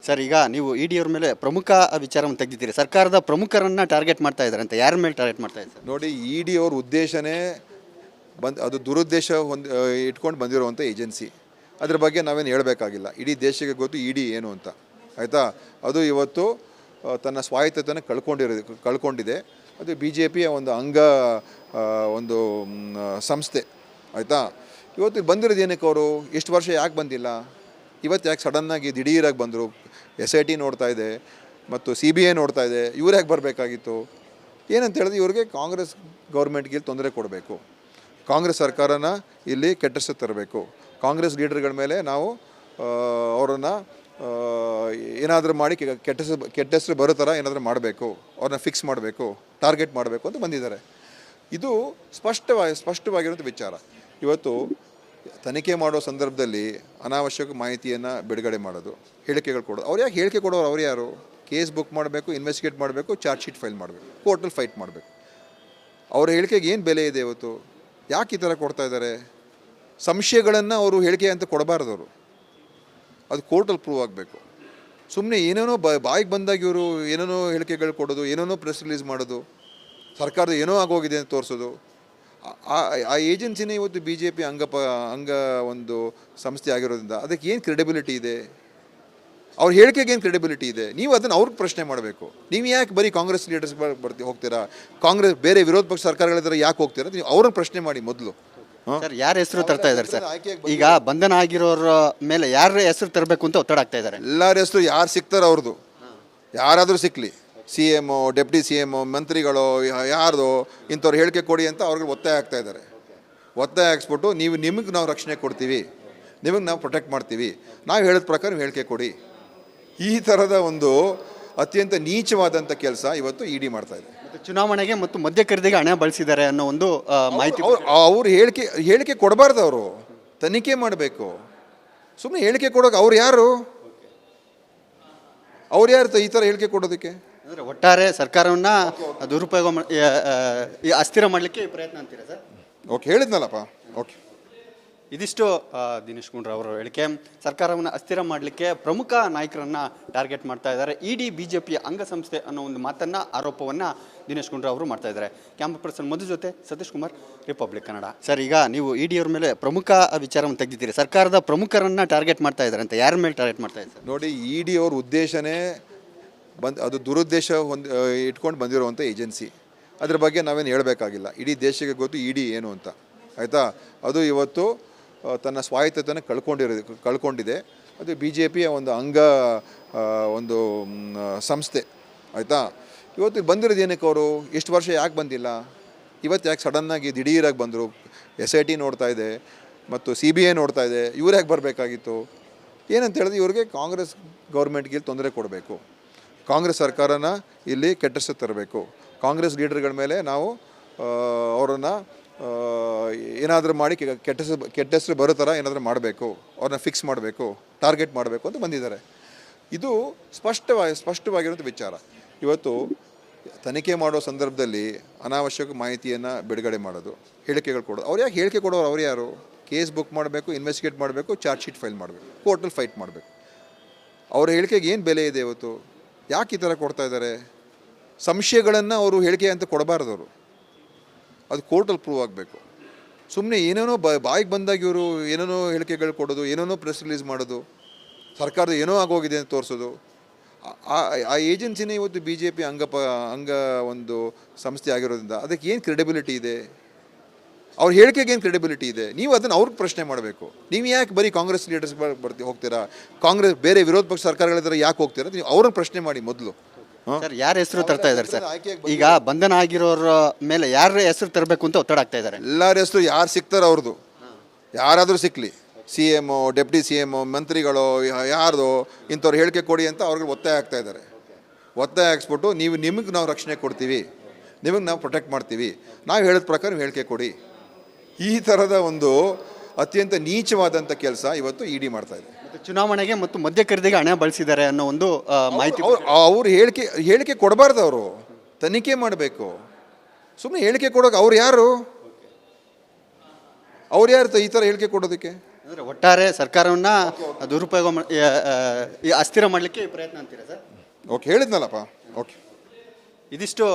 Sir, ಈಗ ನೀವು ಇಡಿಯವ್ರ ಮೇಲೆ ಪ್ರಮುಖ ವಿಚಾರವನ್ನು ತೆಗೆದಿದ್ದೀರಿ. ಸರ್ಕಾರದ ಪ್ರಮುಖರನ್ನ ಟಾರ್ಗೆಟ್ ಮಾಡ್ತಾ ಇದ್ದಾರೆ ಅಂತ. ಯಾರ ಮೇಲೆ ಟಾರ್ಗೆಟ್ ಮಾಡ್ತಾ ಇದ್ದಾರೆ? ನೋಡಿ, ಇಡಿ ಅವ್ರ ಉದ್ದೇಶನೇ ಅದು ದುರುದ್ದೇಶ ಇಟ್ಕೊಂಡು ಬಂದಿರುವಂಥ ಏಜೆನ್ಸಿ. ಅದ್ರ ಬಗ್ಗೆ ನಾವೇನು ಹೇಳಬೇಕಾಗಿಲ್ಲ. ಇಡೀ ದೇಶಕ್ಕೆ ಗೊತ್ತು ಇಡಿ ಏನು ಅಂತ, ಆಯಿತಾ. ಅದು ಇವತ್ತು ತನ್ನ ಸ್ವಾಯತ್ತತೆಯನ್ನು ಕಳ್ಕೊಂಡಿದೆ. ಅದು BJPಯ ಒಂದು ಸಂಸ್ಥೆ, ಆಯಿತಾ. ಇವತ್ತು ಬಂದಿರೋದು ಏನಕ್ಕೆ? ಅವರು ಎಷ್ಟು ವರ್ಷ ಯಾಕೆ ಬಂದಿಲ್ಲ? ಇವತ್ತು ಯಾಕೆ ಸಡನ್ನಾಗಿ ದಿಢೀರಾಗಿ ಬಂದರು? SIT ನೋಡ್ತಾ ಇದೆ ಮತ್ತು CBI ನೋಡ್ತಾ ಇದೆ. ಇವ್ರು ಯಾಕೆ ಬರಬೇಕಾಗಿತ್ತು? ಏನಂತ ಹೇಳಿದ್ರೆ, ಇವ್ರಿಗೆ ಕಾಂಗ್ರೆಸ್ ಗೌರ್ಮೆಂಟ್ಗೆ ತೊಂದರೆ ಕೊಡಬೇಕು, ಕಾಂಗ್ರೆಸ್ ಸರ್ಕಾರನ ಇಲ್ಲಿ ಕೆಟ್ಟಷ್ಟು ತರಬೇಕು, ಕಾಂಗ್ರೆಸ್ ಲೀಡರ್ಗಳ ಮೇಲೆ ನಾವು ಅವರನ್ನು ಏನಾದರೂ ಮಾಡಿ ಕೆಟ್ಟ ಹೆಸರು ಬರೋ ಥರ ಏನಾದರೂ ಮಾಡಬೇಕು, ಅವ್ರನ್ನ ಫಿಕ್ಸ್ ಮಾಡಬೇಕು, ಟಾರ್ಗೆಟ್ ಮಾಡಬೇಕು ಅಂತ ಬಂದಿದ್ದಾರೆ. ಇದು ಸ್ಪಷ್ಟವಾಗಿರುವಂಥ ವಿಚಾರ. ಇವತ್ತು ತನಿಖೆ ಮಾಡೋ ಸಂದರ್ಭದಲ್ಲಿ ಅನಾವಶ್ಯಕ ಮಾಹಿತಿಯನ್ನು ಬಿಡುಗಡೆ ಮಾಡೋದು, ಹೇಳಿಕೆಗಳು ಕೊಡೋದು. ಅವ್ರು ಯಾಕೆ ಹೇಳಿಕೆ ಕೊಡೋರು? ಅವ್ರು ಯಾರು? ಕೇಸ್ ಬುಕ್ ಮಾಡಬೇಕು, ಇನ್ವೆಸ್ಟಿಗೇಟ್ ಮಾಡಬೇಕು, ಚಾರ್ಜ್ ಶೀಟ್ ಫೈಲ್ ಮಾಡಬೇಕು, ಕೋರ್ಟಲ್ಲಿ ಫೈಟ್ ಮಾಡಬೇಕು. ಅವ್ರ ಹೇಳಿಕೆಗೆ ಏನು ಬೆಲೆ ಇದೆ ಇವತ್ತು? ಯಾಕೆ ಈ ಥರ ಕೊಡ್ತಾ ಇದ್ದಾರೆ? ಸಂಶಯಗಳನ್ನು ಅವರು ಹೇಳಿಕೆ ಅಂತ ಕೊಡಬಾರ್ದು. ಅವರು ಅದು ಕೋರ್ಟಲ್ಲಿ ಪ್ರೂವ್ ಆಗಬೇಕು. ಸುಮ್ಮನೆ ಏನೇನೋ ಬಾಯಿಗೆ ಬಂದಾಗ ಇವರು ಏನೇನೋ ಹೇಳಿಕೆಗಳು ಕೊಡೋದು, ಏನೇನೋ ಪ್ರೆಸ್ ರಿಲೀಸ್ ಮಾಡೋದು, ಸರ್ಕಾರದ ಏನೋ ಆಗೋಗಿದೆ ಅಂತ ತೋರಿಸೋದು. ಆ ಏಜೆನ್ಸಿನೇ ಇವತ್ತು BJP ಅಂಗ ಒಂದು ಸಂಸ್ಥೆ ಆಗಿರೋದ್ರಿಂದ ಅದಕ್ಕೆ ಏನು ಕ್ರೆಡಿಬಿಲಿಟಿ ಇದೆ? ಅವ್ರ ಹೇಳಿಕೆಗೆ ಏನು ಕ್ರೆಡಿಬಿಲಿಟಿ ಇದೆ? ನೀವು ಅದನ್ನು ಅವ್ರಿಗೆ ಪ್ರಶ್ನೆ ಮಾಡಬೇಕು. ನೀವು ಯಾಕೆ ಬರೀ ಕಾಂಗ್ರೆಸ್ ಲೀಡರ್ಸ್ ಹೋಗ್ತೀರಾ? ಕಾಂಗ್ರೆಸ್ ಬೇರೆ ವಿರೋಧ ಪಕ್ಷ ಸರ್ಕಾರಗಳಿದ್ರೆ ಯಾಕೆ ಹೋಗ್ತೀರಾ? ನೀವು ಅವ್ರನ್ನ ಪ್ರಶ್ನೆ ಮಾಡಿ ಮೊದಲು. ಸರ್, ಯಾರ ಹೆಸರು ತರ್ತಾ ಇದ್ದಾರೆ ಸರ್? ಈಗ ಬಂಧನ ಆಗಿರೋರ ಮೇಲೆ ಯಾರ ಹೆಸರು ತರಬೇಕು ಅಂತ ಒತ್ತಡ ಆಗ್ತಾ ಇದ್ದಾರೆ. ಎಲ್ಲರ ಹೆಸರು ಯಾರು ಸಿಗ್ತಾರೋ ಅವ್ರದ್ದು, ಯಾರಾದರೂ ಸಿಕ್ಕಲಿ, CM, ಡೆಪ್ಟಿ CM, ಮಂತ್ರಿಗಳು, ಯಾರ್ದು ಇಂಥವ್ರು ಹೇಳಿಕೆ ಕೊಡಿ ಅಂತ ಅವ್ರಿಗೆ ಒತ್ತಾಯ ಆಗ್ತಾ ಇದ್ದಾರೆ. ಒತ್ತಾಯ ಹಾಕ್ಸ್ಬಿಟ್ಟು ನಿಮಗೆ ನಾವು ರಕ್ಷಣೆ ಕೊಡ್ತೀವಿ, ನಿಮಗೆ ನಾವು ಪ್ರೊಟೆಕ್ಟ್ ಮಾಡ್ತೀವಿ, ನಾವು ಹೇಳಿದ ಪ್ರಕಾರ ನೀವು ಹೇಳಿಕೆ ಕೊಡಿ. ಈ ಥರದ ಒಂದು ಅತ್ಯಂತ ನೀಚವಾದಂಥ ಕೆಲಸ ಇವತ್ತು ಇಡಿ ಮಾಡ್ತಾ ಇದೆ. ಚುನಾವಣೆಗೆ ಮತ್ತು ಮದ್ಯ ಖರೀದಿಗೆ ಹಣ ಬಳಸಿದ್ದಾರೆ ಅನ್ನೋ ಒಂದು ಮಾಹಿತಿ. ಅವ್ರು ಹೇಳಿಕೆ ಕೊಡಬಾರ್ದು. ಅವರು ತನಿಖೆ ಮಾಡಬೇಕು. ಸುಮ್ಮನೆ ಹೇಳಿಕೆ ಕೊಡೋಕೆ ಅವ್ರು ಯಾರು ಈ ಥರ ಹೇಳಿಕೆ ಕೊಡೋದಕ್ಕೆ? ಅಂದರೆ ಒಟ್ಟಾರೆ ಸರ್ಕಾರವನ್ನು ದುರುಪಯೋಗ ಅಸ್ಥಿರ ಮಾಡಲಿಕ್ಕೆ ಪ್ರಯತ್ನ ಅಂತೀರಾ ಸರ್? ಓಕೆ, ಹೇಳಿದ್ನಲ್ಲಪ್ಪ. ಓಕೆ, ಇದಿಷ್ಟು ದಿನೇಶ್ ಗುಂಡೂರಾವ್ ಅವರ ಹೇಳಿಕೆ. ಸರ್ಕಾರವನ್ನು ಅಸ್ಥಿರ ಮಾಡಲಿಕ್ಕೆ ಪ್ರಮುಖ ನಾಯಕರನ್ನು ಟಾರ್ಗೆಟ್ ಮಾಡ್ತಾ ಇದ್ದಾರೆ. ಇಡಿ BJPಯ ಅಂಗಸಂಸ್ಥೆ ಅನ್ನೋ ಒಂದು ಮಾತನ್ನು, ಆರೋಪವನ್ನು ದಿನೇಶ್ ಗುಂಡೂರಾವ್ ಅವರು ಮಾಡ್ತಾ ಇದ್ದಾರೆ. ಕ್ಯಾಮ್ರಾ ಪರ್ಸನ್ ಮಧು ಜೊತೆ ಸತೀಶ್ ಕುಮಾರ್, ರಿಪಬ್ಲಿಕ್ ಕನ್ನಡ. ಸರ್, ಈಗ ನೀವು ಇಡಿಯವ್ರ ಮೇಲೆ ಪ್ರಮುಖ ವಿಚಾರವನ್ನು ತೆಗೆದಿದ್ದೀರಿ. ಸರ್ಕಾರದ ಪ್ರಮುಖರನ್ನು ಟಾರ್ಗೆಟ್ ಮಾಡ್ತಾ ಇದ್ದಾರೆ ಅಂತ. ಯಾರ ಮೇಲೆ ಟಾರ್ಗೆಟ್ ಮಾಡ್ತಾ ಇದ್ದಾರೆ? ನೋಡಿ, ಇಡಿ ಅವ್ರ ಉದ್ದೇಶನೇ ಅದು ದುರುದ್ದೇಶ ಇಟ್ಕೊಂಡು ಬಂದಿರುವಂಥ ಏಜೆನ್ಸಿ. ಅದ್ರ ಬಗ್ಗೆ ನಾವೇನು ಹೇಳಬೇಕಾಗಿಲ್ಲ. ಇಡೀ ದೇಶಕ್ಕೆ ಗೊತ್ತು ಇಡಿ ಏನು ಅಂತ, ಆಯಿತಾ. ಅದು ಇವತ್ತು ತನ್ನ ಸ್ವಾಯತ್ತತೆಯನ್ನು ಕಳ್ಕೊಂಡಿದೆ. ಅದು BJPಯ ಒಂದು ಸಂಸ್ಥೆ, ಆಯಿತಾ. ಇವತ್ತು ಬಂದಿರೋದು ಏನಕ್ಕೆ? ಅವರು ಎಷ್ಟು ವರ್ಷ ಯಾಕೆ ಬಂದಿಲ್ಲ? ಇವತ್ತು ಯಾಕೆ ಸಡನ್ನಾಗಿ ದಿಢೀರಾಗಿ ಬಂದರು? SIT ನೋಡ್ತಾ ಇದೆ ಮತ್ತು CBI ನೋಡ್ತಾ ಇದೆ. ಇವ್ರು ಯಾಕೆ ಬರಬೇಕಾಗಿತ್ತು? ಏನಂತ ಹೇಳಿದ್ರೆ, ಇವ್ರಿಗೆ ಕಾಂಗ್ರೆಸ್ ಗೌರ್ಮೆಂಟ್ಗೆ ತೊಂದರೆ ಕೊಡಬೇಕು, ಕಾಂಗ್ರೆಸ್ ಸರ್ಕಾರನ ಇಲ್ಲಿ ಕೆಟ್ಟಷ್ಟು ತರಬೇಕು, ಕಾಂಗ್ರೆಸ್ ಲೀಡರ್ಗಳ ಮೇಲೆ ನಾವು ಅವರನ್ನು ಏನಾದರೂ ಮಾಡಿ ಕೆಟ್ಟ ಹೆಸರು ಬರೋ ಥರ ಏನಾದರೂ ಮಾಡಬೇಕು, ಅವ್ರನ್ನ ಫಿಕ್ಸ್ ಮಾಡಬೇಕು, ಟಾರ್ಗೆಟ್ ಮಾಡಬೇಕು ಅಂತ ಬಂದಿದ್ದಾರೆ. ಇದು ಸ್ಪಷ್ಟವಾಗಿರುವಂಥ ವಿಚಾರ. ಇವತ್ತು ತನಿಖೆ ಮಾಡೋ ಸಂದರ್ಭದಲ್ಲಿ ಅನಾವಶ್ಯಕ ಮಾಹಿತಿಯನ್ನು ಬಿಡುಗಡೆ ಮಾಡೋದು, ಹೇಳಿಕೆಗಳು ಕೊಡೋದು. ಅವ್ರು ಯಾಕೆ ಹೇಳಿಕೆ ಕೊಡೋರು? ಅವ್ರು ಯಾರು? ಕೇಸ್ ಬುಕ್ ಮಾಡಬೇಕು, ಇನ್ವೆಸ್ಟಿಗೇಟ್ ಮಾಡಬೇಕು, ಚಾರ್ಜ್ ಶೀಟ್ ಫೈಲ್ ಮಾಡಬೇಕು, ಕೋರ್ಟಲ್ಲಿ ಫೈಟ್ ಮಾಡಬೇಕು. ಅವ್ರ ಹೇಳಿಕೆಗೆ ಏನು ಬೆಲೆ ಇದೆ ಇವತ್ತು? ಯಾಕೆ ಈ ಥರ ಕೊಡ್ತಾ ಇದ್ದಾರೆ? ಸಂಶಯಗಳನ್ನು ಅವರು ಹೇಳಿಕೆ ಅಂತ ಕೊಡಬಾರ್ದು. ಅವರು ಅದು ಕೋರ್ಟಲ್ಲಿ ಪ್ರೂವ್ ಆಗಬೇಕು. ಸುಮ್ಮನೆ ಏನೇನೋ ಬಾಯಿಗೆ ಬಂದಾಗ ಇವರು ಏನೇನೋ ಹೇಳಿಕೆಗಳು ಕೊಡೋದು, ಏನೇನೋ ಪ್ರೆಸ್ ರಿಲೀಸ್ ಮಾಡೋದು, ಸರ್ಕಾರದ ಏನೋ ಆಗೋಗಿದೆ ಅಂತ ತೋರಿಸೋದು. ಆ ಏಜೆನ್ಸಿನೇ ಇವತ್ತು BJP ಒಂದು ಸಂಸ್ಥೆ ಆಗಿರೋದ್ರಿಂದ ಅದಕ್ಕೆ ಏನು ಕ್ರೆಡಿಬಿಲಿಟಿ ಇದೆ? ಅವ್ರ ಹೇಳಿಕೆಗೆ ಏನು ಕ್ರೆಡಿಬಿಲಿಟಿ ಇದೆ? ನೀವು ಅದನ್ನು ಅವ್ರಿಗೆ ಪ್ರಶ್ನೆ ಮಾಡಬೇಕು. ನೀವು ಯಾಕೆ ಬರೀ ಕಾಂಗ್ರೆಸ್ ಲೀಡರ್ಸ್ ಹೋಗ್ತೀರಾ? ಕಾಂಗ್ರೆಸ್ ಬೇರೆ ವಿರೋಧ ಪಕ್ಷ ಸರ್ಕಾರಗಳಿದ್ರೆ ಯಾಕೆ ಹೋಗ್ತೀರಾ? ನೀವು ಅವ್ರನ್ನ ಪ್ರಶ್ನೆ ಮಾಡಿ ಮೊದಲು. ಸರ್, ಯಾರ ಹೆಸರು ತರ್ತಾ ಇದ್ದಾರೆ ಸರ್? ಈಗ ಬಂಧನ ಆಗಿರೋರ ಮೇಲೆ ಯಾರ ಹೆಸರು ತರಬೇಕು ಅಂತ ಒತ್ತಡ ಆಗ್ತಾ ಇದ್ದಾರೆ. ಎಲ್ಲರ ಹೆಸರು ಯಾರು ಸಿಗ್ತಾರೋ ಅವ್ರದ್ದು, ಯಾರಾದರೂ ಸಿಕ್ಕಲಿ, CM, ಡೆಪ್ಟಿ CM, ಮಂತ್ರಿಗಳು, ಯಾರ್ದು ಇಂಥವ್ರು ಹೇಳಿಕೆ ಕೊಡಿ ಅಂತ ಅವ್ರಿಗೆ ಒತ್ತಾಯ ಆಗ್ತಾ ಇದ್ದಾರೆ. ಒತ್ತಾಯ ಹಾಕ್ಸ್ಬಿಟ್ಟು ನಿಮಗೆ ನಾವು ರಕ್ಷಣೆ ಕೊಡ್ತೀವಿ, ನಿಮಗೆ ನಾವು ಪ್ರೊಟೆಕ್ಟ್ ಮಾಡ್ತೀವಿ, ನಾವು ಹೇಳಿದ ಪ್ರಕಾರ ನೀವು ಹೇಳಿಕೆ ಕೊಡಿ. ಈ ಥರದ ಒಂದು ಅತ್ಯಂತ ನೀಚವಾದಂಥ ಕೆಲಸ ಇವತ್ತು ಇಡಿ ಮಾಡ್ತಾ ಇದೆ. ಚುನಾವಣೆಗೆ ಮತ್ತು ಮದ್ಯ ಖರೀದಿಗೆ ಹಣ ಬಳಸಿದ್ದಾರೆ ಅನ್ನೋ ಒಂದು ಮಾಹಿತಿ. ಅವ್ರು ಹೇಳಿಕೆ ಕೊಡಬಾರ್ದು. ಅವರು ತನಿಖೆ ಮಾಡಬೇಕು. ಸುಮ್ಮನೆ ಹೇಳಿಕೆ ಕೊಡೋಕೆ ಅವ್ರು ಯಾರು ಈ ಥರ ಹೇಳಿಕೆ ಕೊಡೋದಕ್ಕೆ? ಅಂದರೆ ಒಟ್ಟಾರೆ ಸರ್ಕಾರವನ್ನ ದುರುಪಯೋಗ ಈ ಅಸ್ಥಿರ ಮಾಡಲಿಕ್ಕೆ ಪ್ರಯತ್ನ ಅಂತೀರಾ ಸರ್? ಓಕೆ, ಹೇಳಿದ್ನಲ್ಲಪ್ಪ. ಓಕೆ, ಇದಿಷ್ಟು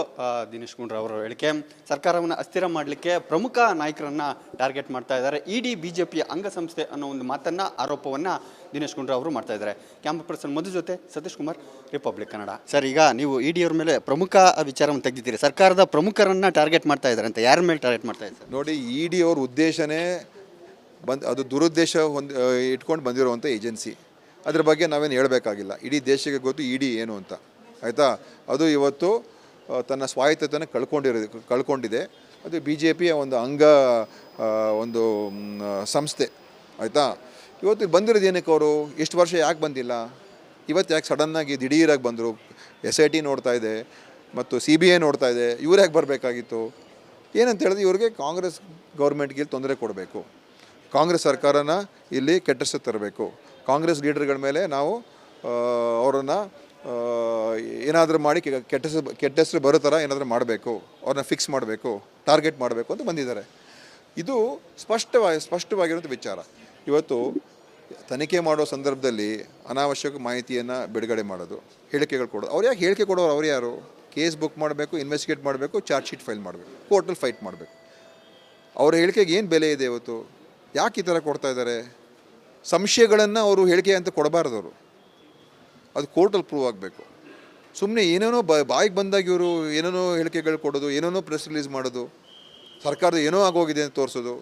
ದಿನೇಶ್ ಗುಂಡೂರಾವ್ ಅವರ ಹೇಳಿಕೆ. ಸರ್ಕಾರವನ್ನು ಅಸ್ಥಿರ ಮಾಡಲಿಕ್ಕೆ ಪ್ರಮುಖ ನಾಯಕರನ್ನ ಟಾರ್ಗೆಟ್ ಮಾಡ್ತಾ ಇದ್ದಾರೆ. ಇಡಿ ಬಿಜೆಪಿಯ ಅಂಗಸಂಸ್ಥೆ ಅನ್ನೋ ಒಂದು ಮಾತನ್ನ, ಆರೋಪವನ್ನ ದಿನೇಶ್ ಗುಂಡೂರಾವ್ ಅವರು ಮಾಡ್ತಾ ಇದ್ದಾರೆ. ಕ್ಯಾಮ್ರಾ ಪರ್ಸನ್ ಮಧು ಜೊತೆ ಸತೀಶ್ ಕುಮಾರ್, ರಿಪಬ್ಲಿಕ್ ಕನ್ನಡ. ಸರ್, ಈಗ ನೀವು ಇಡಿ ಅವ್ರ ಮೇಲೆ ಪ್ರಮುಖ ವಿಚಾರವನ್ನು ತೆಗೆದಿದ್ದೀರಿ. ಸರ್ಕಾರದ ಪ್ರಮುಖರನ್ನ ಟಾರ್ಗೆಟ್ ಮಾಡ್ತಾ ಇದ್ದಾರೆ ಅಂತ, ಯಾರ ಮೇಲೆ ಟಾರ್ಗೆಟ್ ಮಾಡ್ತಾ ಇದ್ದಾರೆ? ನೋಡಿ, ಇಡಿ ಅವ್ರ ಉದ್ದೇಶನೇ ಅದು ದುರುದ್ದೇಶ ಇಟ್ಕೊಂಡು ಬಂದಿರುವಂಥ ಏಜೆನ್ಸಿ. ಅದ್ರ ಬಗ್ಗೆ ನಾವೇನು ಹೇಳಬೇಕಾಗಿಲ್ಲ. ಇಡೀ ದೇಶಕ್ಕೆ ಗೊತ್ತು ಇಡಿ ಏನು ಅಂತ, ಆಯಿತಾ. ಅದು ಇವತ್ತು ತನ್ನ ಸ್ವಾಯತ್ತತೆಯನ್ನು ಕಳ್ಕೊಂಡಿದೆ. ಅದು ಬಿ ಜೆ ಪಿಯ ಒಂದು ಸಂಸ್ಥೆ, ಆಯಿತಾ. ಇವತ್ತು ಬಂದಿರೋದು ಏನಕ್ಕೆ ಅವರು? ಎಷ್ಟು ವರ್ಷ ಯಾಕೆ ಬಂದಿಲ್ಲ? ಇವತ್ತು ಯಾಕೆ ಸಡನ್ನಾಗಿ ದಿಢೀರಾಗಿ ಬಂದರು? SIT ನೋಡ್ತಾ ಇದೆ ಮತ್ತು CBI ನೋಡ್ತಾ ಇದೆ. ಇವ್ರು ಯಾಕೆ ಬರಬೇಕಾಗಿತ್ತು? ಏನಂತ ಹೇಳಿದ್ರೆ, ಇವ್ರಿಗೆ ಕಾಂಗ್ರೆಸ್ ಗೌರ್ಮೆಂಟ್ಗೆ ತೊಂದರೆ ಕೊಡಬೇಕು, ಕಾಂಗ್ರೆಸ್ ಸರ್ಕಾರನ ಇಲ್ಲಿ ಕೆಟ್ಟಷ್ಟು ತರಬೇಕು, ಕಾಂಗ್ರೆಸ್ ಲೀಡರ್ಗಳ ಮೇಲೆ ನಾವು ಅವರನ್ನು ಏನಾದರೂ ಮಾಡಿ ಕೆಟ್ಟ ಹೆಸರು ಬರೋ ಥರ ಏನಾದರೂ ಮಾಡಬೇಕು, ಅವ್ರನ್ನ ಫಿಕ್ಸ್ ಮಾಡಬೇಕು, ಟಾರ್ಗೆಟ್ ಮಾಡಬೇಕು ಅಂತ ಬಂದಿದ್ದಾರೆ. ಇದು ಸ್ಪಷ್ಟವಾಗಿರುವಂಥ ವಿಚಾರ. ಇವತ್ತು ತನಿಖೆ ಮಾಡೋ ಸಂದರ್ಭದಲ್ಲಿ ಅನಾವಶ್ಯಕ ಮಾಹಿತಿಯನ್ನು ಬಿಡುಗಡೆ ಮಾಡೋದು, ಹೇಳಿಕೆಗಳು ಕೊಡೋದು. ಅವ್ರು ಯಾಕೆ ಹೇಳಿಕೆ ಕೊಡೋರು? ಅವ್ರು ಯಾರು? ಕೇಸ್ ಬುಕ್ ಮಾಡಬೇಕು, ಇನ್ವೆಸ್ಟಿಗೇಟ್ ಮಾಡಬೇಕು, ಚಾರ್ಜ್ ಶೀಟ್ ಫೈಲ್ ಮಾಡಬೇಕು, ಕೋರ್ಟಲ್ಲಿ ಫೈಟ್ ಮಾಡಬೇಕು. ಅವ್ರ ಹೇಳಿಕೆಗೆ ಏನು ಬೆಲೆ ಇದೆ ಇವತ್ತು? ಯಾಕೆ ಈ ಥರ ಕೊಡ್ತಾ ಇದ್ದಾರೆ? ಸಂಶಯಗಳನ್ನು ಅವರು ಹೇಳಿಕೆ ಅಂತ ಕೊಡಬಾರ್ದು. ಅವರು ಅದು ಕೋರ್ಟಲ್ಲಿ ಪ್ರೂವ್ ಆಗಬೇಕು. ಸುಮ್ಮನೆ ಏನೇನೋ ಬಾಯಿಗೆ ಬಂದಾಗ ಇವರು ಏನೇನೋ ಹೇಳಿಕೆಗಳು ಕೊಡೋದು, ಏನೇನೋ ಪ್ರೆಸ್ ರಿಲೀಸ್ ಮಾಡೋದು, ಸರ್ಕಾರದ ಏನೋ ಆಗೋಗಿದೆ ಅಂತ ತೋರಿಸೋದು.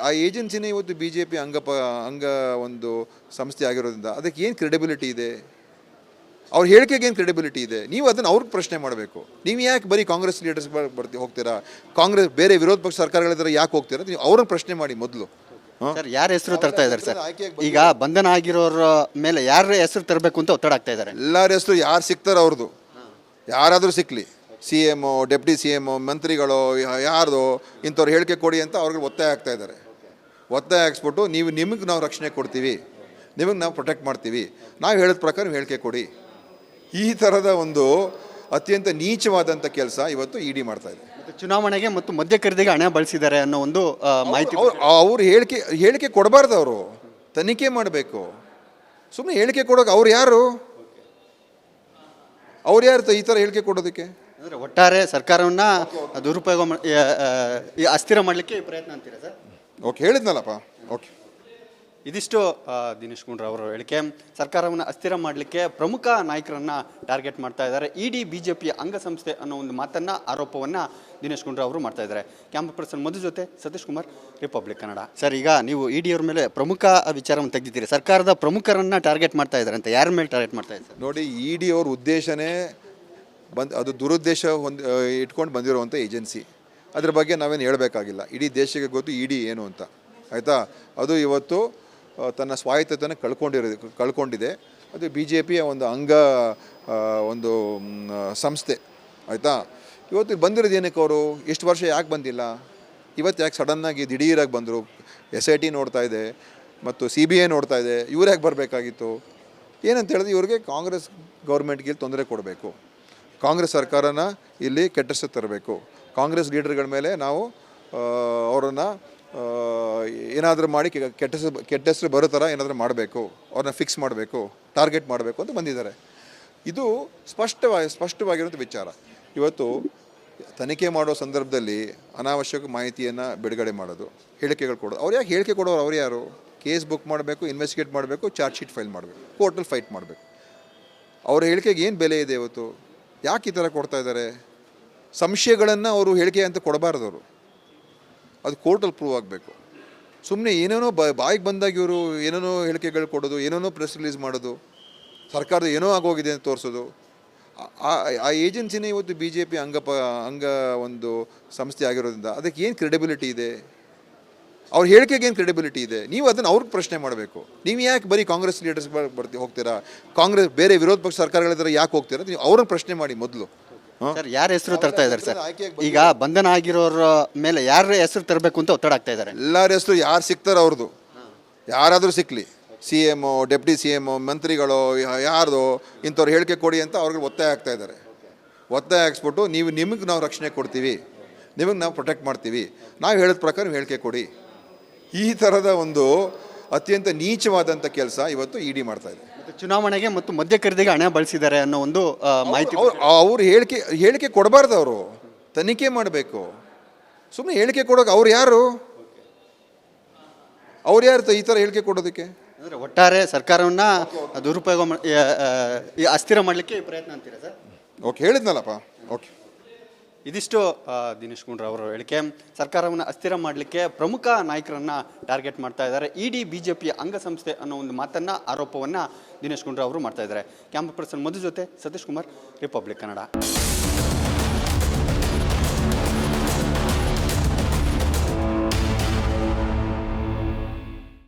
ಆ ಏಜೆನ್ಸಿನೇ ಇವತ್ತು BJP ಅಂಗ ಒಂದು ಸಂಸ್ಥೆ ಆಗಿರೋದ್ರಿಂದ ಅದಕ್ಕೆ ಏನು ಕ್ರೆಡಿಬಿಲಿಟಿ ಇದೆ? ಅವ್ರ ಹೇಳಿಕೆಗೆ ಏನು ಕ್ರೆಡಿಬಿಲಿಟಿ ಇದೆ? ನೀವು ಅದನ್ನು ಅವ್ರಿಗೆ ಪ್ರಶ್ನೆ ಮಾಡಬೇಕು. ನೀವು ಯಾಕೆ ಬರೀ ಕಾಂಗ್ರೆಸ್ ಲೀಡರ್ಸ್ ಹೋಗ್ತೀರಾ? ಕಾಂಗ್ರೆಸ್ ಬೇರೆ ವಿರೋಧ ಪಕ್ಷ ಸರ್ಕಾರಗಳಿದ್ರೆ ಯಾಕೆ ಹೋಗ್ತೀರಾ? ನೀವು ಅವ್ರನ್ನ ಪ್ರಶ್ನೆ ಮಾಡಿ ಮೊದಲು. ಸರ್, ಯಾರ ಹೆಸರು ತರ್ತಾ ಇದ್ದಾರೆ ಸರ್? ಈಗ ಬಂಧನ ಆಗಿರೋರ ಮೇಲೆ ಯಾರ ಹೆಸರು ತರಬೇಕು ಅಂತ ಒತ್ತಡ ಆಗ್ತಾ ಇದ್ದಾರೆ. ಎಲ್ಲರ ಹೆಸರು ಯಾರು ಸಿಗ್ತಾರೋ ಅವ್ರದ್ದು, ಯಾರಾದರೂ ಸಿಕ್ಕಲಿ, CM, ಡೆಪ್ಟಿ CM, ಮಂತ್ರಿಗಳು, ಯಾರ್ದು ಇಂಥವ್ರು ಹೇಳಿಕೆ ಕೊಡಿ ಅಂತ ಅವ್ರಿಗೆ ಒತ್ತಾಯ ಆಗ್ತಾ ಇದ್ದಾರೆ. ಒತ್ತಾಯ ಹಾಕ್ಸ್ಬಿಟ್ಟು ನಿಮಗೆ ನಾವು ರಕ್ಷಣೆ ಕೊಡ್ತೀವಿ, ನಿಮಗೆ ನಾವು ಪ್ರೊಟೆಕ್ಟ್ ಮಾಡ್ತೀವಿ, ನಾವು ಹೇಳಿದ ಪ್ರಕಾರ ನೀವು ಹೇಳಿಕೆ ಕೊಡಿ. ಈ ಥರದ ಒಂದು ಅತ್ಯಂತ ನೀಚವಾದಂಥ ಕೆಲಸ ಇವತ್ತು ಇಡಿ ಮಾಡ್ತಾ ಇದೆ. ಚುನಾವಣೆಗೆ ಮತ್ತು ಮದ್ಯ ಖರೀದಿಗೆ ಹಣ ಬಳಸಿದ್ದಾರೆ ಅನ್ನೋ ಒಂದು ಮಾಹಿತಿ. ಅವ್ರು ಹೇಳಿಕೆ ಕೊಡಬಾರ್ದು. ಅವರು ತನಿಖೆ ಮಾಡಬೇಕು. ಸುಮ್ಮನೆ ಹೇಳಿಕೆ ಕೊಡೋಕೆ ಅವ್ರು ಯಾರು ಈ ಥರ ಹೇಳಿಕೆ ಕೊಡೋದಕ್ಕೆ? ಅಂದರೆ ಒಟ್ಟಾರೆ ಸರ್ಕಾರವನ್ನ ದುರುಪಯೋಗ ಈ ಅಸ್ಥಿರ ಮಾಡಲಿಕ್ಕೆ ಪ್ರಯತ್ನ ಅಂತೀರಾ ಸರ್? ಓಕೆ, ಹೇಳಿದ್ನಲ್ಲಪ್ಪ. ಓಕೆ, ಇದಿಷ್ಟು ದಿನೇಶ್ ಗುಂಡೂರಾವ್ ಅವರ ಹೇಳಿಕೆ. ಸರ್ಕಾರವನ್ನು ಅಸ್ಥಿರ ಮಾಡಲಿಕ್ಕೆ ಪ್ರಮುಖ ನಾಯಕರನ್ನ ಟಾರ್ಗೆಟ್ ಮಾಡ್ತಾ ಇದ್ದಾರೆ. ಇಡಿ ಬಿಜೆಪಿಯ ಅಂಗಸಂಸ್ಥೆ ಅನ್ನೋ ಒಂದು ಮಾತನ್ನ, ಆರೋಪವನ್ನ ದಿನೇಶ್ ಗುಂಡೂರಾವ್ ಅವರು ಮಾಡ್ತಾ ಇದ್ದಾರೆ. ಕ್ಯಾಮ್ರಾ ಪರ್ಸನ್ ಮಧು ಜೊತೆ ಸತೀಶ್ ಕುಮಾರ್, ರಿಪಬ್ಲಿಕ್ ಕನ್ನಡ. ಸರ್, ಈಗ ನೀವು ಇಡಿ ಅವ್ರ ಮೇಲೆ ಪ್ರಮುಖ ವಿಚಾರವನ್ನು ತೆಗೆದಿದ್ದೀರಿ. ಸರ್ಕಾರದ ಪ್ರಮುಖರನ್ನ ಟಾರ್ಗೆಟ್ ಮಾಡ್ತಾ ಇದ್ದಾರೆ ಅಂತ, ಯಾರ ಮೇಲೆ ಟಾರ್ಗೆಟ್ ಮಾಡ್ತಾ ಇದ್ದಾರೆ? ನೋಡಿ, ಇಡಿ ಅವ್ರ ಉದ್ದೇಶನೇ ಅದು ದುರುದ್ದೇಶ ಇಟ್ಕೊಂಡು ಬಂದಿರುವಂಥ ಏಜೆನ್ಸಿ. ಅದ್ರ ಬಗ್ಗೆ ನಾವೇನು ಹೇಳಬೇಕಾಗಿಲ್ಲ. ಇಡೀ ದೇಶಕ್ಕೆ ಗೊತ್ತು ಇಡಿ ಏನು ಅಂತ, ಆಯಿತಾ. ಅದು ಇವತ್ತು ತನ್ನ ಸ್ವಾಯತ್ತತೆಯನ್ನು ಕಳ್ಕೊಂಡಿದೆ. ಅದು BJPಯ ಒಂದು ಸಂಸ್ಥೆ, ಆಯಿತಾ. ಇವತ್ತು ಬಂದಿರೋದು ಏನಕ್ಕೆ ಅವರು? ಎಷ್ಟು ವರ್ಷ ಯಾಕೆ ಬಂದಿಲ್ಲ? ಇವತ್ತು ಯಾಕೆ ಸಡನ್ನಾಗಿ ದಿಢೀರಾಗಿ ಬಂದರು? SIT ನೋಡ್ತಾ ಇದೆ ಮತ್ತು CBI ನೋಡ್ತಾ ಇದೆ. ಇವ್ರು ಯಾಕೆ ಬರಬೇಕಾಗಿತ್ತು? ಏನಂತ ಹೇಳಿದ್ರೆ, ಇವ್ರಿಗೆ ಕಾಂಗ್ರೆಸ್ ಗೌರ್ಮೆಂಟ್ಗೆ ತೊಂದರೆ ಕೊಡಬೇಕು, ಕಾಂಗ್ರೆಸ್ ಸರ್ಕಾರನ ಇಲ್ಲಿ ಕೆಟ್ಟಷ್ಟು ತರಬೇಕು, ಕಾಂಗ್ರೆಸ್ ಲೀಡರ್ಗಳ ಮೇಲೆ ನಾವು ಅವರನ್ನು ಏನಾದರೂ ಮಾಡಿ ಕೆಟ್ಟ ಹೆಸರು ಬರೋ ಥರ ಏನಾದರೂ ಮಾಡಬೇಕು, ಅವ್ರನ್ನ ಫಿಕ್ಸ್ ಮಾಡಬೇಕು, ಟಾರ್ಗೆಟ್ ಮಾಡಬೇಕು ಅಂತ ಬಂದಿದ್ದಾರೆ. ಇದು ಸ್ಪಷ್ಟವಾಗಿರುವಂಥ ವಿಚಾರ. ಇವತ್ತು ತನಿಖೆ ಮಾಡೋ ಸಂದರ್ಭದಲ್ಲಿ ಅನಾವಶ್ಯಕ ಮಾಹಿತಿಯನ್ನು ಬಿಡುಗಡೆ ಮಾಡೋದು, ಹೇಳಿಕೆಗಳು ಕೊಡೋದು. ಅವ್ರು ಯಾಕೆ ಹೇಳಿಕೆ ಕೊಡೋರು? ಅವ್ರು ಯಾರು? ಕೇಸ್ ಬುಕ್ ಮಾಡಬೇಕು, ಇನ್ವೆಸ್ಟಿಗೇಟ್ ಮಾಡಬೇಕು, ಚಾರ್ಜ್ ಶೀಟ್ ಫೈಲ್ ಮಾಡಬೇಕು, ಕೋರ್ಟಲ್ಲಿ ಫೈಟ್ ಮಾಡಬೇಕು. ಅವ್ರ ಹೇಳಿಕೆಗೆ ಏನು ಬೆಲೆ ಇದೆ ಇವತ್ತು? ಯಾಕೆ ಈ ಥರ ಕೊಡ್ತಾ ಇದ್ದಾರೆ? ಸಂಶಯಗಳನ್ನು ಅವರು ಹೇಳಿಕೆ ಅಂತ ಕೊಡಬಾರ್ದು. ಅವರು ಅದು ಕೋರ್ಟಲ್ಲಿ ಪ್ರೂವ್ ಆಗಬೇಕು. ಸುಮ್ಮನೆ ಏನೇನೋ ಬಾಯಿಗೆ ಬಂದಾಗ ಇವರು ಏನೇನೋ ಹೇಳಿಕೆಗಳು ಕೊಡೋದು, ಏನೇನೋ ಪ್ರೆಸ್ ರಿಲೀಸ್ ಮಾಡೋದು, ಸರ್ಕಾರದ ಏನೋ ಆಗೋಗಿದೆ ಅಂತ ತೋರಿಸೋದು. ಆ ಏಜೆನ್ಸಿನೇ ಇವತ್ತು BJP ಒಂದು ಸಂಸ್ಥೆ ಆಗಿರೋದ್ರಿಂದ ಅದಕ್ಕೆ ಏನು ಕ್ರೆಡಿಬಿಲಿಟಿ ಇದೆ? ಅವ್ರ ಹೇಳಿಕೆಗೆ ಏನು ಕ್ರೆಡಿಬಿಲಿಟಿ ಇದೆ? ನೀವು ಅದನ್ನು ಅವ್ರಿಗೆ ಪ್ರಶ್ನೆ ಮಾಡಬೇಕು. ನೀವು ಯಾಕೆ ಬರೀ ಕಾಂಗ್ರೆಸ್ ಲೀಡರ್ಸ್ ಹೋಗ್ತೀರಾ? ಕಾಂಗ್ರೆಸ್ ಬೇರೆ ವಿರೋಧ ಪಕ್ಷ ಸರ್ಕಾರಗಳಿದ್ರೆ ಯಾಕೆ ಹೋಗ್ತೀರಾ? ನೀವು ಅವ್ರನ್ನ ಪ್ರಶ್ನೆ ಮಾಡಿ ಮೊದಲು. ಸರ್, ಯಾರ ಹೆಸರು ತರ್ತಾ ಇದ್ದಾರೆ ಸರ್? ಈಗ ಬಂಧನ ಆಗಿರೋರ ಮೇಲೆ ಯಾರ ಹೆಸರು ತರಬೇಕು ಅಂತ ಒತ್ತಡ ಆಗ್ತಾ ಇದ್ದಾರೆ. ಎಲ್ಲರ ಹೆಸರು ಯಾರು ಸಿಗ್ತಾರೋ ಅವ್ರದ್ದು, ಯಾರಾದರೂ ಸಿಕ್ಕಲಿ, CM, ಡೆಪ್ಟಿ CM, ಮಂತ್ರಿಗಳು, ಯಾರ್ದು ಇಂಥವ್ರು ಹೇಳಿಕೆ ಕೊಡಿ ಅಂತ ಅವ್ರಿಗೆ ಒತ್ತಾಯ ಆಗ್ತಾ ಇದ್ದಾರೆ. ಒತ್ತಾಯ ಹಾಕ್ಸ್ಬಿಟ್ಟು ನಿಮಗೆ ನಾವು ರಕ್ಷಣೆ ಕೊಡ್ತೀವಿ, ನಿಮಗೆ ನಾವು ಪ್ರೊಟೆಕ್ಟ್ ಮಾಡ್ತೀವಿ, ನಾವು ಹೇಳಿದ ಪ್ರಕಾರ ನೀವು ಹೇಳಿಕೆ ಕೊಡಿ. ಈ ಥರದ ಒಂದು ಅತ್ಯಂತ ನೀಚವಾದಂಥ ಕೆಲಸ ಇವತ್ತು ಇ ಡಿ ಮಾಡ್ತಾ ಇದೆ. ಮತ್ತು ಚುನಾವಣೆಗೆ ಮತ್ತು ಮದ್ಯ ಖರೀದಿಗೆ ಹಣ ಬಳಸಿದ್ದಾರೆ ಅನ್ನೋ ಒಂದು ಮಾಹಿತಿ. ಅವ್ರು ಹೇಳಿಕೆ ಕೊಡಬಾರ್ದು, ಅವರು ತನಿಖೆ ಮಾಡಬೇಕು. ಸುಮ್ಮನೆ ಹೇಳಿಕೆ ಕೊಡೋಕೆ ಅವ್ರು ಯಾರು ಈ ಥರ ಹೇಳಿಕೆ ಕೊಡೋದಕ್ಕೆ? ಅಂದರೆ ಒಟ್ಟಾರೆ ಸರ್ಕಾರವನ್ನು ದುರುಪಯೋಗ ಅಸ್ಥಿರ ಮಾಡಲಿಕ್ಕೆ ಪ್ರಯತ್ನ ಅಂತೀರಾ ಸರ್? ಓಕೆ, ಹೇಳಿದ್ನಲ್ಲಪ್ಪ. ಓಕೆ, ಇದಿಷ್ಟು ದಿನೇಶ್ ಗುಂಡೂರಾವ್ ಅವರ ಹೇಳಿಕೆ. ಸರ್ಕಾರವನ್ನು ಅಸ್ಥಿರ ಮಾಡಲಿಕ್ಕೆ ಪ್ರಮುಖ ನಾಯಕರನ್ನ ಟಾರ್ಗೆಟ್ ಮಾಡ್ತಾ ಇದ್ದಾರೆ. ಇಡಿ ಬಿಜೆಪಿಯ ಅಂಗಸಂಸ್ಥೆ ಅನ್ನೋ ಒಂದು ಮಾತನ್ನ, ಆರೋಪವನ್ನು ದಿನೇಶ್ ಗುಂಡೂರಾವ್ ಅವರು ಮಾಡ್ತಾ ಇದ್ದಾರೆ. ಕ್ಯಾಮ್ರಾ ಪರ್ಸನ್ ಮಧು ಜೊತೆ ಸತೀಶ್ ಕುಮಾರ್, ರಿಪಬ್ಲಿಕ್ ಕನ್ನಡ.